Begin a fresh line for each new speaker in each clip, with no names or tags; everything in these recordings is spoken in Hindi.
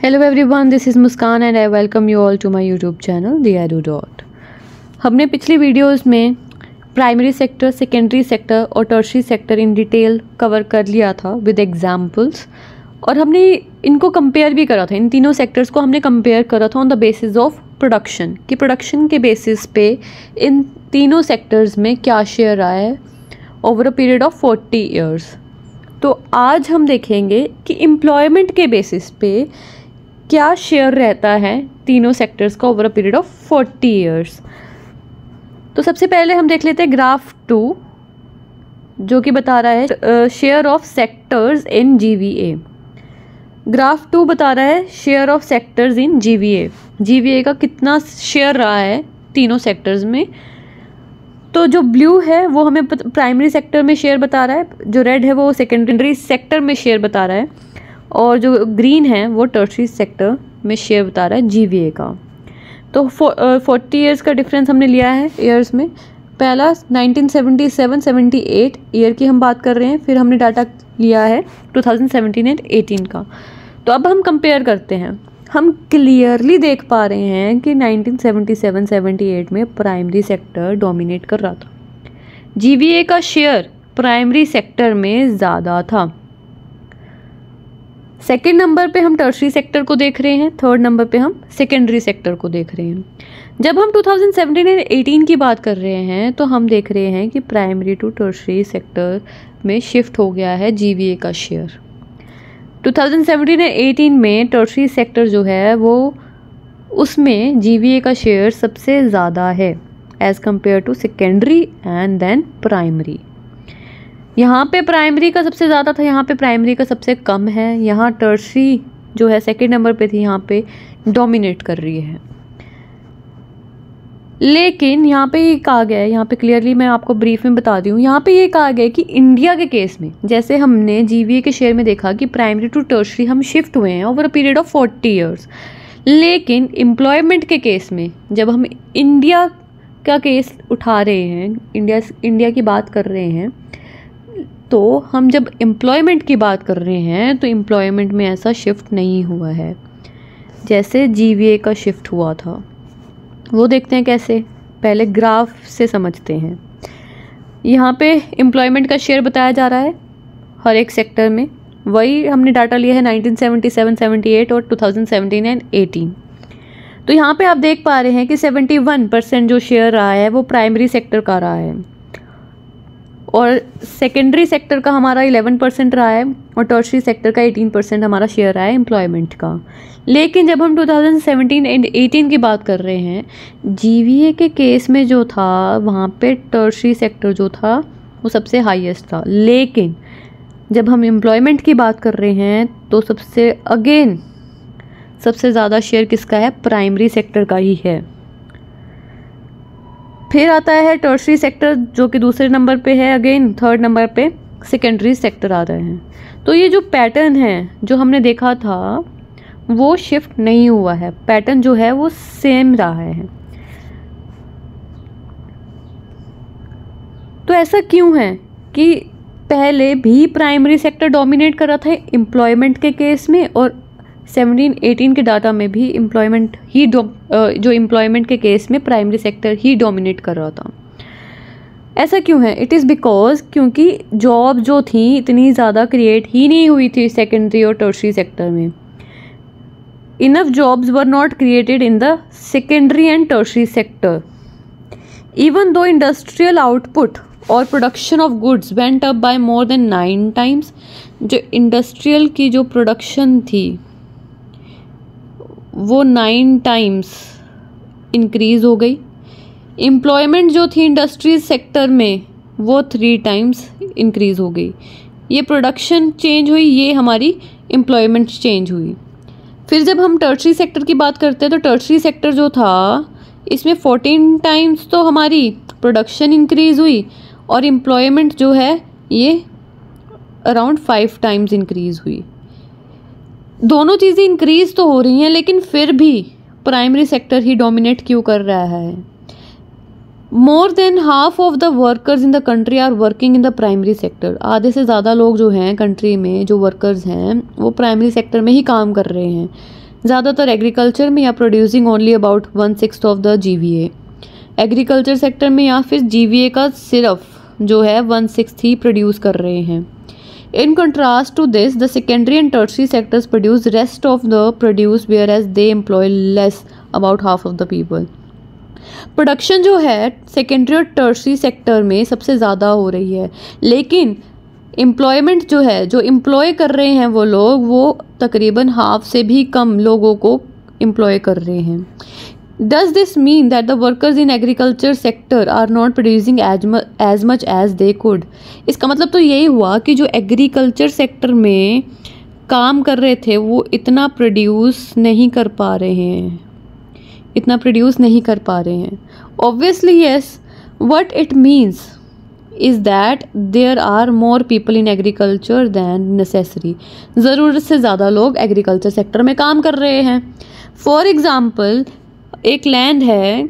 Hello everyone, this is Muskan and I welcome you all to my YouTube channel the Edu Dot. हमने पिछली वीडियोस में प्राइमरी सेक्टर, सेकेंडरी सेक्टर और tertiary sector in detail cover कर लिया था विद एग्जांपल्स, और हमने इनको कंपेयर भी करा था। इन तीनों सेक्टर्स को हमने कंपेयर करा था on the basis of production, कि प्रोडक्शन के बेसिस पे इन तीनों सेक्टर्स में क्या शेयर रहा है over a period of 40 years. तो आज हम देखेंगे कि एम्प्लॉयमेंट के बेसिस पे क्या शेयर रहता है तीनों सेक्टर्स का over a period of 40 years. तो सबसे पहले हम देख लेते हैं ग्राफ 2, जो कि बता रहा है share of sectors in GVA. Graph 2 बता रहा है share of sectors in GVA, GVA का कितना शेयर रहा है तीनों सेक्टर्स में। तो जो ब्लू है वो हमें प्राइमरी सेक्टर में शेयर बता रहा है, जो रेड है वो सेकेंडरी सेक्टर में शेयर बता रहा है, और जो ग्रीन है वो टर्शियरी सेक्टर में शेयर बता रहा है जीवीए का। तो 40 इयर्स का डिफरेंस हमने लिया है ईयर्स में। पहला 1977-78 ईयर की हम बात कर रहे हैं, फिर हमने डाटा लिया है 2017 एंड 18 का। तो अब हम कंपेयर करते हैं। हम क्लियरली देख पा रहे हैं कि 1977-78 में प्राइमरी सेक्टर डोमिनेट कर रहा था, जीवीए का शेयर प्राइमरी सेक्टर में ज़्यादा था। सेकेंड नंबर पे हम टर्शियरी सेक्टर को देख रहे हैं, थर्ड नंबर पे हम सेकेंडरी सेक्टर को देख रहे हैं। जब हम 2017 और 18 की बात कर रहे हैं तो हम देख रहे हैं कि प्राइमरी टू टर्शियरी सेक्टर में शिफ्ट हो गया है जीवीए का शेयर। 2017 और 18 में टर्शियरी सेक्टर जो है वो उसमें जीवीए का शेयर सबसे ज़्यादा है as compared to secondary and then primary. यहाँ पे प्राइमरी का सबसे ज़्यादा था, यहाँ पे प्राइमरी का सबसे कम है। यहाँ टर्शियरी जो है सेकेंड नंबर पे थी, यहाँ पे डोमिनेट कर रही है। लेकिन यहाँ पे ये कहा गया है, यहाँ पे क्लियरली मैं आपको ब्रीफ में बता दी हूँ, यहाँ पे ये कहा गया है कि इंडिया के केस में जैसे हमने जीवीए के शेयर में देखा कि प्राइमरी टू टर्शियरी हम शिफ्ट हुए हैं over a period of 40 years. लेकिन एम्प्लॉयमेंट के केस में जब हम इंडिया का केस उठा रहे हैं, इंडिया की बात कर रहे हैं, तो हम जब एम्प्लॉयमेंट की बात कर रहे हैं तो एम्प्लॉयमेंट में ऐसा शिफ्ट नहीं हुआ है जैसे जीवीए का शिफ्ट हुआ था। वो देखते हैं कैसे, पहले ग्राफ से समझते हैं। यहाँ पे एम्प्लॉयमेंट का शेयर बताया जा रहा है हर एक सेक्टर में, वही हमने डाटा लिया है 1977-78 और 2017 एंड 18। तो यहाँ पे आप देख पा रहे हैं कि 71% जो शेयर रहा है वो प्राइमरी सेक्टर का रहा है, और सेकेंडरी सेक्टर का हमारा 11% रहा है, और टर्शियरी सेक्टर का 18% हमारा शेयर रहा है एम्प्लॉयमेंट का। लेकिन जब हम 2017 एंड 18 की बात कर रहे हैं, जीवीए के केस में जो था वहाँ पे टर्शियरी सेक्टर जो था वो सबसे हाईएस्ट था। लेकिन जब हम एम्प्लॉयमेंट की बात कर रहे हैं तो सबसे ज़्यादा शेयर किसका है? प्राइमरी सेक्टर का ही है। फिर आता है टर्शियरी सेक्टर जो कि दूसरे नंबर पे है, अगेन थर्ड नंबर पे सेकेंडरी सेक्टर आ रहे हैं। तो ये जो पैटर्न है जो हमने देखा था वो शिफ्ट नहीं हुआ है, पैटर्न जो है वो सेम रहा है। तो ऐसा क्यों है कि पहले भी प्राइमरी सेक्टर डोमिनेट कर रहा था एम्प्लॉयमेंट के केस में, और 17-18 के डाटा में भी एम्प्लॉयमेंट ही जो एम्प्लॉयमेंट के केस में प्राइमरी सेक्टर ही डोमिनेट कर रहा था। ऐसा क्यों है? इट इज़ बिकॉज क्योंकि जॉब जो थी इतनी ज़्यादा क्रिएट ही नहीं हुई थी सेकेंडरी और टर्शियरी सेक्टर में। Enough jobs were not created in the secondary and tertiary sector. Even though industrial output और production of goods went up by more than 9 times, जो इंडस्ट्रियल की जो प्रोडक्शन थी वो 9 टाइम्स इंक्रीज़ हो गई। एम्प्लॉयमेंट जो थी इंडस्ट्रीज सेक्टर में वो 3 टाइम्स इंक्रीज़ हो गई। ये प्रोडक्शन चेंज हुई, ये हमारी एम्प्लॉयमेंट चेंज हुई। फिर जब हम टर्शियरी सेक्टर की बात करते हैं तो टर्शियरी सेक्टर जो था इसमें 14 टाइम्स तो हमारी प्रोडक्शन इंक्रीज़ हुई, और एम्प्लॉयमेंट जो है ये अराउंड 5 टाइम्स इंक्रीज़ हुई। दोनों चीज़ें इंक्रीज़ तो हो रही हैं, लेकिन फिर भी प्राइमरी सेक्टर ही डोमिनेट क्यों कर रहा है? More than half of the workers in the country are working in the primary sector. आधे से ज़्यादा लोग जो हैं कंट्री में, जो वर्कर्स हैं, वो प्राइमरी सेक्टर में ही काम कर रहे हैं। ज़्यादातर एग्रीकल्चर में या producing only about 1/6 of the GVA। Agriculture sector में या फिर GVA का सिर्फ जो है 1/6 ही प्रोड्यूस कर रहे हैं। In contrast to this, the secondary and tertiary sectors produce rest of the produce, whereas they employ less, about half of the people. Production जो है सेकेंडरी और टर्शरी सेक्टर में सबसे ज़्यादा हो रही है, लेकिन एम्प्लॉयमेंट जो है, जो एम्प्लॉय कर रहे हैं वो लोग, वो तकरीबन हाफ से भी कम लोगों को एम्प्लॉय कर रहे हैं। Does this mean that the workers in agriculture sector are not producing as much as they could? इसका मतलब तो यही हुआ कि जो एग्रीकल्चर सेक्टर में काम कर रहे थे वो इतना प्रोड्यूस नहीं कर पा रहे हैं, इतना प्रोड्यूस नहीं कर पा रहे हैं। Obviously yes, what it means is that there are more people in agriculture than necessary. ज़रूरत से ज़्यादा लोग एग्रीकल्चर सेक्टर में काम कर रहे हैं। फॉर एग्ज़ाम्पल, एक लैंड है,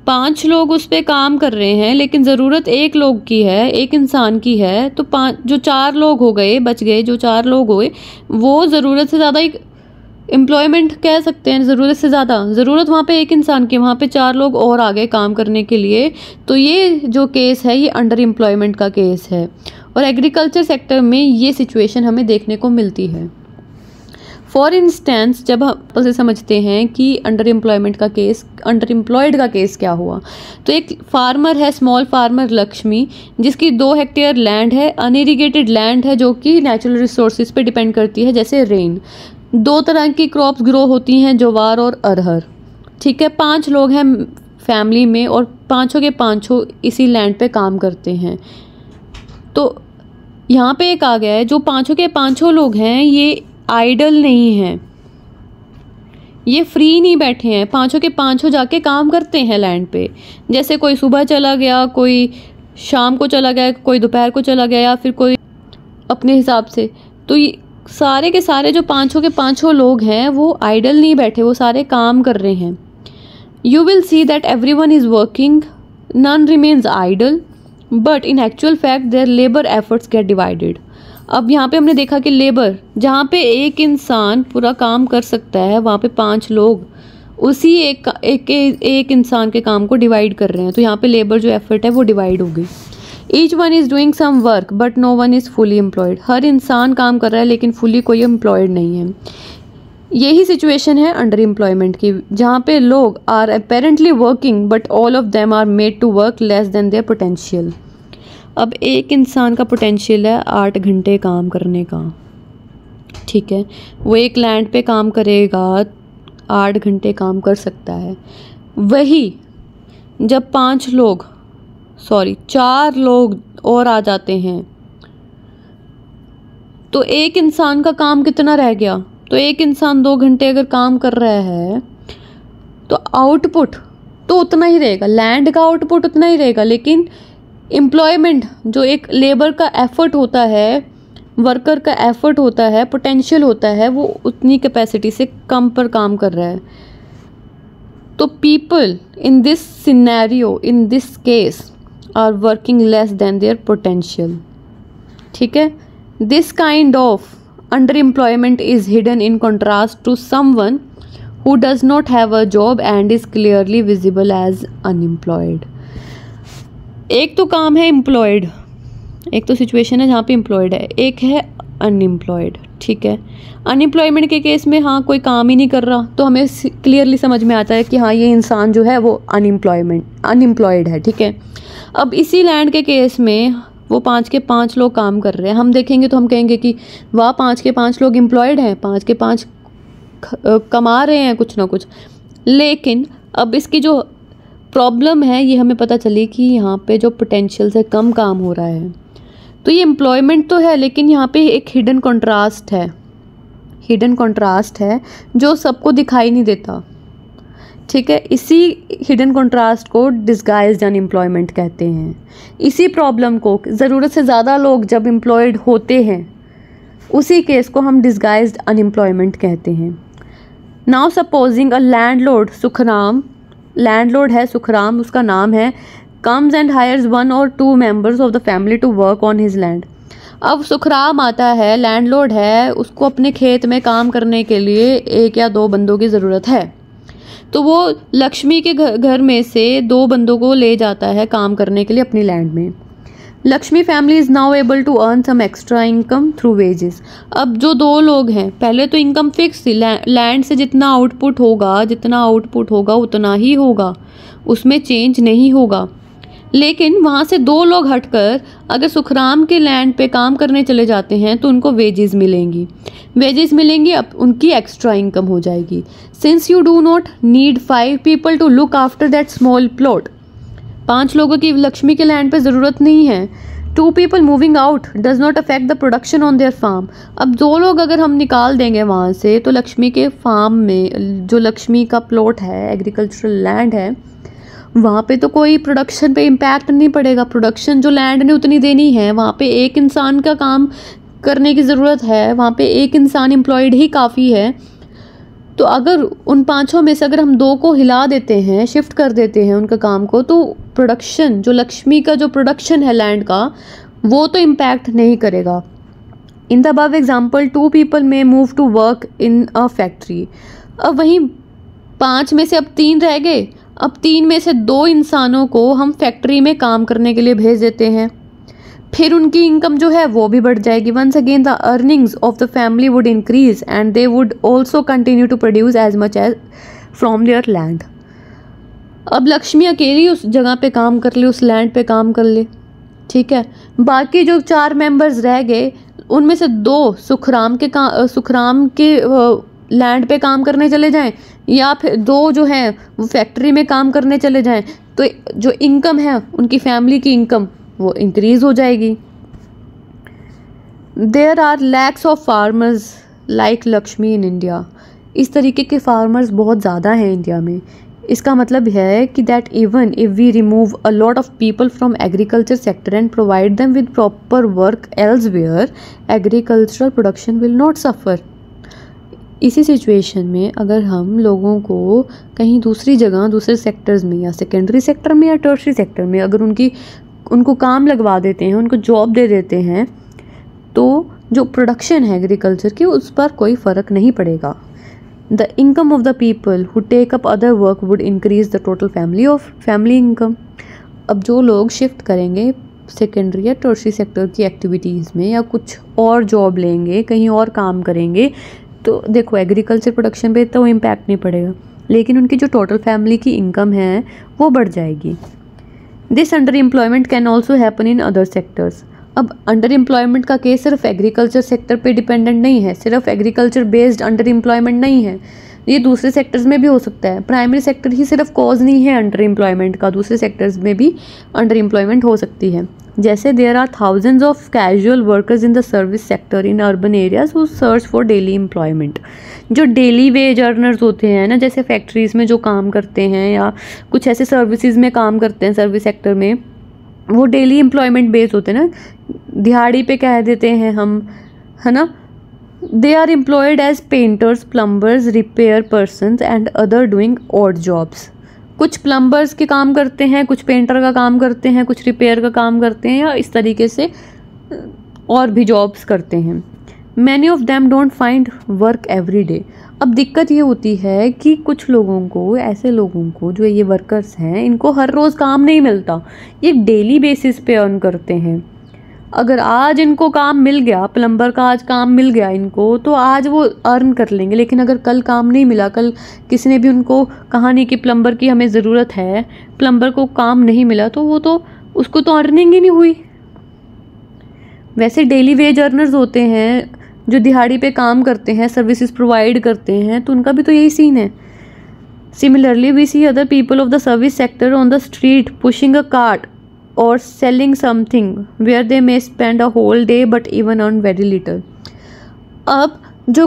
5 लोग उस पर काम कर रहे हैं, लेकिन ज़रूरत 1 लोग की है, 1 इंसान की है, तो जो 4 लोग हो गए, बच गए जो 4 लोग हुए, वो ज़रूरत से ज़्यादा एक एम्प्लॉयमेंट कह सकते हैं। ज़रूरत से ज़्यादा ज़रूरत वहाँ पे 1 इंसान की, वहाँ पे 4 लोग और आ गए काम करने के लिए। तो ये जो केस है ये अंडर एम्प्लॉयमेंट का केस है, और एग्रीकल्चर सेक्टर में ये सिचुएशन हमें देखने को मिलती है। फॉर इंस्टेंस, जब हम उसे समझते हैं कि अंडर एम्प्लॉयमेंट का केस, अंडर एम्प्लॉयड का केस क्या हुआ, तो एक फार्मर है, स्मॉल फार्मर लक्ष्मी, जिसकी 2 हेक्टेयर लैंड है, अनइरिगेटेड लैंड है, जो कि नेचुरल रिसोर्सेज पे डिपेंड करती है, जैसे रेन। 2 तरह की क्रॉप्स ग्रो होती हैं, ज्वार और अरहर। ठीक है, 5 लोग हैं फैमिली में और 5 के 5 इसी लैंड पे काम करते हैं। तो यहाँ पे एक आ गया है, जो 5 के 5 लोग हैं ये आइडल नहीं हैं, ये फ्री नहीं बैठे हैं, 5 के 5 जाके काम करते हैं लैंड पे। जैसे कोई सुबह चला गया, कोई शाम को चला गया, कोई दोपहर को चला गया, या फिर कोई अपने हिसाब से। तो ये सारे के सारे जो 5 के 5 लोग हैं वो आइडल नहीं बैठे, वो सारे काम कर रहे हैं। You will see that everyone is working, none remains idle, but in actual fact their labour efforts get divided. अब यहाँ पे हमने देखा कि लेबर, जहाँ पे 1 इंसान पूरा काम कर सकता है, वहाँ पे 5 लोग उसी एक इंसान के काम को डिवाइड कर रहे हैं। तो यहाँ पे लेबर जो एफर्ट है वो डिवाइड हो गई। Each one is doing some work but no one is fully employed. हर इंसान काम कर रहा है लेकिन फुली कोई एम्प्लॉयड नहीं है। यही सिचुएशन है अंडर एम्प्लॉयमेंट की, जहाँ पे लोग are apparently working but all of them are made to work less than their potential. अब एक इंसान का पोटेंशियल है 8 घंटे काम करने का, ठीक है, वो एक लैंड पे काम करेगा, 8 घंटे काम कर सकता है। वही जब 4 लोग और आ जाते हैं तो एक इंसान का काम कितना रह गया। तो एक इंसान 2 घंटे अगर काम कर रहा है तो आउटपुट तो उतना ही रहेगा, लैंड का आउटपुट उतना ही रहेगा, लेकिन एम्प्लॉयमेंट जो एक लेबर का एफर्ट होता है, वर्कर का एफर्ट होता है, पोटेंशियल होता है, वो उतनी कैपेसिटी से कम पर काम कर रहा है। तो people in this scenario, in this case, are working less than their potential. ठीक है, this kind of underemployment is hidden in contrast to someone who does not have a job and is clearly visible as unemployed। एक तो काम है एम्प्लॉयड, एक तो सिचुएशन है जहाँ पे एम्प्लॉयड है, एक है अनएम्प्लॉयड। ठीक है, अनएम्प्लॉयमेंट के केस में हाँ कोई काम ही नहीं कर रहा तो हमें क्लियरली समझ में आता है कि हाँ ये इंसान जो है वो अनएम्प्लॉयड है। ठीक है, अब इसी लैंड के केस में वो 5 के 5 लोग काम कर रहे हैं, हम देखेंगे तो हम कहेंगे कि वाह 5 के 5 लोग एम्प्लॉयड हैं, 5 के 5 कमा रहे हैं कुछ ना कुछ। लेकिन अब इसकी जो प्रॉब्लम है ये हमें पता चली कि यहाँ पे जो पोटेंशियल से कम काम हो रहा है। तो ये एम्प्लॉयमेंट तो है, लेकिन यहाँ पे एक हिडन कंट्रास्ट है जो सबको दिखाई नहीं देता। ठीक है, इसी हिडन कंट्रास्ट को डिस्गाइज्ड अनएम्प्लॉयमेंट कहते हैं। इसी प्रॉब्लम को ज़रूरत से ज़्यादा लोग जब एम्प्लॉयड होते हैं उसी केस को हम डिस्गाइज्ड अनएम्प्लॉयमेंट कहते हैं। Now supposing a landlord Sukhram, landlord है सुखराम उसका नाम है, comes and hires 1 or 2 members of the family to work on his land. अब सुखराम आता है, लैंडलॉर्ड है, उसको अपने खेत में काम करने के लिए 1 या 2 बंदों की ज़रूरत है, तो वो लक्ष्मी के घर में से 2 बंदों को ले जाता है काम करने के लिए अपनी लैंड में। Lakshmi family is now able to earn some extra income through wages. अब जो 2 लोग हैं, पहले तो इनकम फिक्स थी, लैंड से जितना आउटपुट होगा उतना ही होगा, उसमें चेंज नहीं होगा। लेकिन वहाँ से 2 लोग हटकर अगर सुखराम के लैंड पे काम करने चले जाते हैं तो उनको वेजेस मिलेंगी, अब उनकी एक्स्ट्रा इनकम हो जाएगी। Since you do not need 5 people to look after that small plot, 5 लोगों की लक्ष्मी के लैंड पे ज़रूरत नहीं है। 2 people moving out does not affect the production on their farm. अब 2 लोग अगर हम निकाल देंगे वहाँ से तो लक्ष्मी के फार्म में, जो लक्ष्मी का प्लॉट है, एग्रीकल्चरल लैंड है, वहाँ पे तो कोई प्रोडक्शन पे इम्पैक्ट नहीं पड़ेगा। प्रोडक्शन जो लैंड ने उतनी देनी है, वहाँ पे 1 इंसान का काम करने की ज़रूरत है, वहाँ पे 1 इंसान एम्प्लॉयड ही काफ़ी है। तो अगर उन 5 में से अगर हम 2 को हिला देते हैं, शिफ्ट कर देते हैं उनका काम को, तो प्रोडक्शन, जो लक्ष्मी का जो प्रोडक्शन है लैंड का, वो तो इम्पैक्ट नहीं करेगा। In the above example 2 people में move to work in a factory. अब वहीं 5 में से अब 3 रह गए, अब 3 में से 2 इंसानों को हम फैक्ट्री में काम करने के लिए भेज देते हैं, फिर उनकी इनकम जो है वो भी बढ़ जाएगी। Once again the earnings of the family would increase and they would also continue to produce as much as from their land. अब लक्ष्मी अकेली उस जगह पे काम कर ले, उस लैंड पे काम कर ले, ठीक है। बाकी जो 4 मेंबर्स रह गए, उनमें से 2 सुखराम के लैंड पे काम करने चले जाएं, या फिर 2 जो हैं वो फैक्ट्री में काम करने चले जाएं, तो जो इनकम है उनकी फैमिली की इनकम वो इंक्रीज हो जाएगी। There are lakhs of farmers like Lakshmi in India. इस तरीके के फार्मर्स बहुत ज़्यादा हैं इंडिया में। इसका मतलब है कि that even if we remove a lot of people from agriculture sector and provide them with proper work elsewhere, agricultural production will not suffer. इसी सिचुएशन में अगर हम लोगों को कहीं दूसरी जगह, दूसरे सेक्टर्स में, या सेकेंडरी सेक्टर में या टर्शरी सेक्टर में अगर उनको काम लगवा देते हैं, उनको जॉब दे देते हैं, तो जो प्रोडक्शन है एग्रीकल्चर की उस पर कोई फ़र्क नहीं पड़ेगा। The income of the people who take up other work would increase the total family income. अब जो लोग शिफ्ट करेंगे सेकेंडरी या टर्शरी सेक्टर की एक्टिविटीज़ में, या कुछ और जॉब लेंगे, कहीं और काम करेंगे, तो देखो एग्रीकल्चर प्रोडक्शन पे तो इम्पैक्ट नहीं पड़ेगा, लेकिन उनकी जो टोटल फैमिली की इनकम है वो बढ़ जाएगी। This under employment can also happen in other sectors. अब अंडर एम्प्लॉयमेंट का केस सिर्फ एग्रीकल्चर सेक्टर पे डिपेंडेंट नहीं है, सिर्फ एग्रीकल्चर बेस्ड अंडर एम्प्लॉयमेंट नहीं है, ये दूसरे सेक्टर्स में भी हो सकता है। प्राइमरी सेक्टर ही सिर्फ कॉज नहीं है अंडर एम्प्लॉयमेंट का, दूसरे सेक्टर्स में भी अंडर एम्प्लॉयमेंट हो सकती है। जैसे there are thousands of casual workers in the service sector in urban areas who search for daily employment. जो डेली वेज अर्नर्स होते हैं ना, जैसे फैक्ट्रीज़ में जो काम करते हैं या कुछ ऐसे सर्विसेज में काम करते हैं सर्विस सेक्टर में, वो डेली एम्प्लॉयमेंट बेस्ड होते हैं ना, दिहाड़ी पे कह देते हैं हम, है ना। They are employed as painters, plumbers, repair persons and other doing odd jobs. कुछ प्लम्बर्स के काम करते हैं, कुछ पेंटर का काम करते हैं, कुछ रिपेयर का काम करते हैं, या इस तरीके से और भी जॉब्स करते हैं। Many of them don't find work every day. अब दिक्कत ये होती है कि कुछ लोगों को, ऐसे लोगों को जो ये वर्कर्स हैं, इनको हर रोज़ काम नहीं मिलता, ये डेली बेसिस पे अर्न करते हैं। अगर आज इनको काम मिल गया, प्लम्बर का आज काम मिल गया इनको, तो आज वो अर्न कर लेंगे। लेकिन अगर कल काम नहीं मिला, कल किसी ने भी उनको कहा नहीं कि प्लम्बर की हमें ज़रूरत है, प्लम्बर को काम नहीं मिला, तो वो तो उसको तो अर्निंग ही नहीं हुई। वैसे डेली वेज अर्नर्स होते हैं जो दिहाड़ी पे काम करते हैं, सर्विसेज प्रोवाइड करते हैं, तो उनका भी तो यही सीन है। Similarly we see other people of the service sector on the street pushing a cart or selling something where they may spend a whole day but even earn very little. अब जो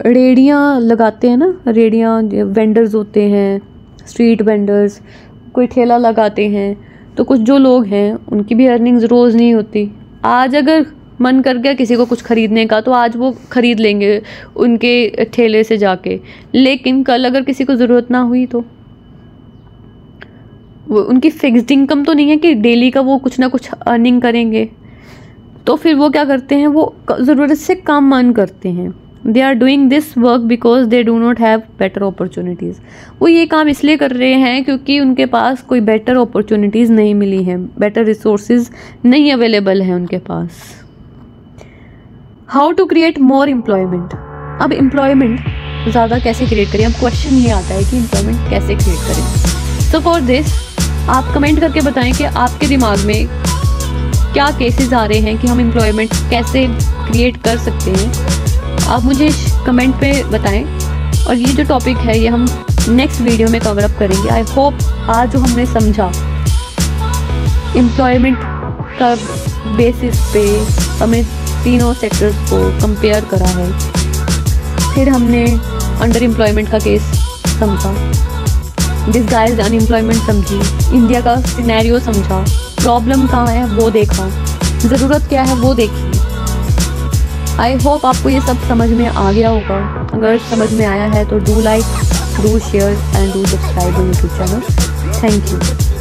रेडियाँ लगाते हैं ना, रेडियाँ वेंडर्स होते हैं, स्ट्रीट वेंडर्स, कोई ठेला लगाते हैं, तो कुछ जो लोग हैं उनकी भी अर्निंग्स रोज़ नहीं होती। आज अगर मन कर गया किसी को कुछ ख़रीदने का, तो आज वो ख़रीद लेंगे उनके ठेले से जाके, लेकिन कल अगर किसी को ज़रूरत ना हुई तो वो उनकी फिक्स्ड इनकम तो नहीं है कि डेली का वो कुछ ना कुछ अर्निंग करेंगे। तो फिर वो क्या करते हैं, वो ज़रूरत से कम मन करते हैं। They are doing this work because they do not have better opportunities. वो ये काम इसलिए कर रहे हैं क्योंकि उनके पास कोई बेटर अपॉर्चुनिटीज़ नहीं मिली हैं, बेटर रिसोर्सेज नहीं अवेलेबल हैं उनके पास। How to create more employment. अब एम्प्लॉयमेंट ज़्यादा कैसे क्रिएट करें, अब क्वेश्चन ये आता है कि एम्प्लॉयमेंट कैसे क्रिएट करें। सो फॉर दिस आप कमेंट करके बताएं कि आपके दिमाग में क्या केसेस आ रहे हैं कि हम एम्प्लॉयमेंट कैसे क्रिएट कर सकते हैं। आप मुझे कमेंट पे बताएं, और ये जो टॉपिक है ये हम नेक्स्ट वीडियो में कवर अप करेंगे। आई होप आज जो हमने समझा एम्प्लॉयमेंट का बेसिस पे हमें तीनों सेक्टर्स को कंपेयर करा है, फिर हमने अंडर एम्प्लॉयमेंट का केस समझा, डिसगाइज्ड अनएम्प्लॉयमेंट समझी, इंडिया का सिनेरियो समझा, प्रॉब्लम कहाँ है वो देखा, ज़रूरत क्या है वो देखी। आई होप आपको ये सब समझ में आ गया होगा। अगर समझ में आया है तो do like, do share and do subscribe YouTube channel. Thank you.